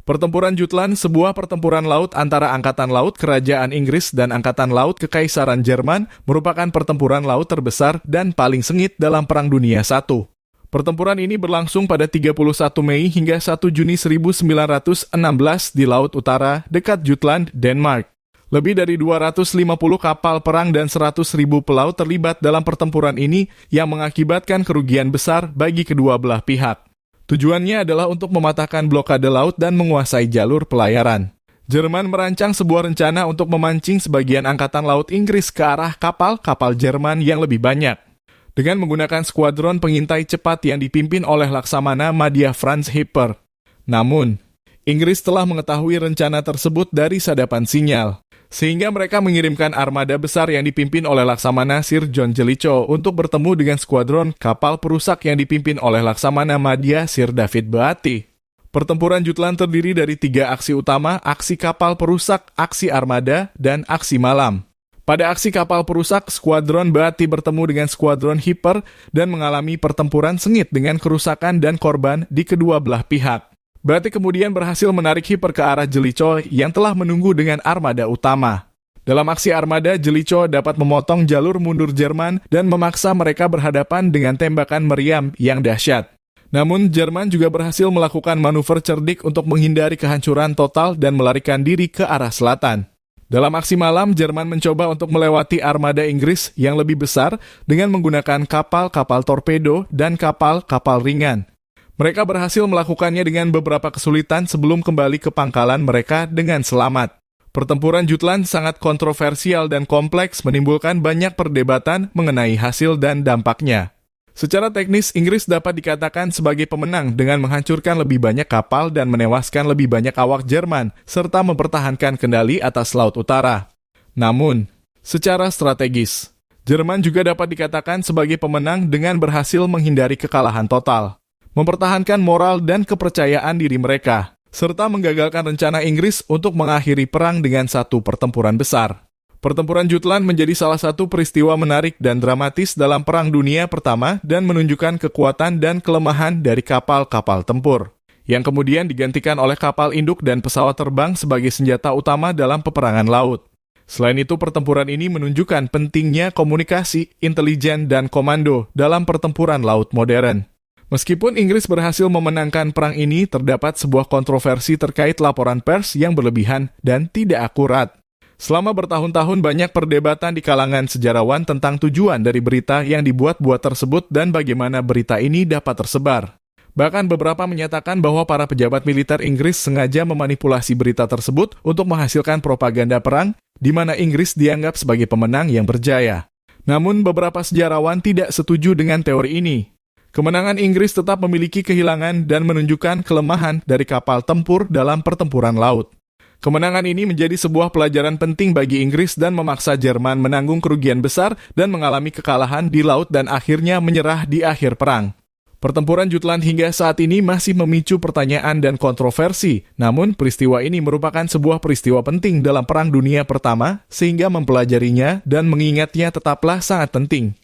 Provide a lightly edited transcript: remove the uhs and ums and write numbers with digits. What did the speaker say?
Pertempuran Jutland, sebuah pertempuran laut antara Angkatan Laut Kerajaan Inggris dan Angkatan Laut Kekaisaran Jerman, merupakan pertempuran laut terbesar dan paling sengit dalam Perang Dunia I. Pertempuran ini berlangsung pada 31 Mei hingga 1 Juni 1916 di Laut Utara, dekat Jutland, Denmark. Lebih dari 250 kapal perang dan 100.000 pelaut terlibat dalam pertempuran ini yang mengakibatkan kerugian besar bagi kedua belah pihak. Tujuannya adalah untuk mematahkan blokade laut dan menguasai jalur pelayaran. Jerman merancang sebuah rencana untuk memancing sebagian angkatan laut Inggris ke arah kapal-kapal Jerman yang lebih banyak. Dengan menggunakan skuadron pengintai cepat yang dipimpin oleh Laksamana Madya Franz Hipper. Namun, Inggris telah mengetahui rencana tersebut dari sadapan sinyal, sehingga mereka mengirimkan armada besar yang dipimpin oleh Laksamana Sir John Jellicoe untuk bertemu dengan skuadron kapal perusak yang dipimpin oleh Laksamana Madya Sir David Beatty. Pertempuran Jutland terdiri dari 3 aksi utama, aksi kapal perusak, aksi armada, dan aksi malam. Pada aksi kapal perusak, skuadron Beatty bertemu dengan skuadron Hipper dan mengalami pertempuran sengit dengan kerusakan dan korban di kedua belah pihak. Beatty kemudian berhasil menarik Hipper ke arah Jellicoe yang telah menunggu dengan armada utama. Dalam aksi armada, Jellicoe dapat memotong jalur mundur Jerman dan memaksa mereka berhadapan dengan tembakan meriam yang dahsyat. Namun, Jerman juga berhasil melakukan manuver cerdik untuk menghindari kehancuran total dan melarikan diri ke arah selatan. Dalam aksi malam, Jerman mencoba untuk melewati armada Inggris yang lebih besar dengan menggunakan kapal-kapal torpedo dan kapal-kapal ringan. Mereka berhasil melakukannya dengan beberapa kesulitan sebelum kembali ke pangkalan mereka dengan selamat. Pertempuran Jutland sangat kontroversial dan kompleks, menimbulkan banyak perdebatan mengenai hasil dan dampaknya. Secara teknis, Inggris dapat dikatakan sebagai pemenang dengan menghancurkan lebih banyak kapal dan menewaskan lebih banyak awak Jerman, serta mempertahankan kendali atas Laut Utara. Namun, secara strategis, Jerman juga dapat dikatakan sebagai pemenang dengan berhasil menghindari kekalahan total, mempertahankan moral dan kepercayaan diri mereka, serta menggagalkan rencana Inggris untuk mengakhiri perang dengan satu pertempuran besar. Pertempuran Jutland menjadi salah satu peristiwa menarik dan dramatis dalam Perang Dunia Pertama dan menunjukkan kekuatan dan kelemahan dari kapal-kapal tempur, yang kemudian digantikan oleh kapal induk dan pesawat terbang sebagai senjata utama dalam peperangan laut. Selain itu, pertempuran ini menunjukkan pentingnya komunikasi, intelijen, dan komando dalam pertempuran laut modern. Meskipun Inggris berhasil memenangkan perang ini, terdapat sebuah kontroversi terkait laporan pers yang berlebihan dan tidak akurat. Selama bertahun-tahun banyak perdebatan di kalangan sejarawan tentang tujuan dari berita yang dibuat-buat tersebut dan bagaimana berita ini dapat tersebar. Bahkan beberapa menyatakan bahwa para pejabat militer Inggris sengaja memanipulasi berita tersebut untuk menghasilkan propaganda perang, di mana Inggris dianggap sebagai pemenang yang berjaya. Namun beberapa sejarawan tidak setuju dengan teori ini. Kemenangan Inggris tetap memiliki kehilangan dan menunjukkan kelemahan dari kapal tempur dalam pertempuran laut. Kemenangan ini menjadi sebuah pelajaran penting bagi Inggris dan memaksa Jerman menanggung kerugian besar dan mengalami kekalahan di laut dan akhirnya menyerah di akhir perang. Pertempuran Jutland hingga saat ini masih memicu pertanyaan dan kontroversi, namun peristiwa ini merupakan sebuah peristiwa penting dalam Perang Dunia Pertama, sehingga mempelajarinya dan mengingatnya tetaplah sangat penting.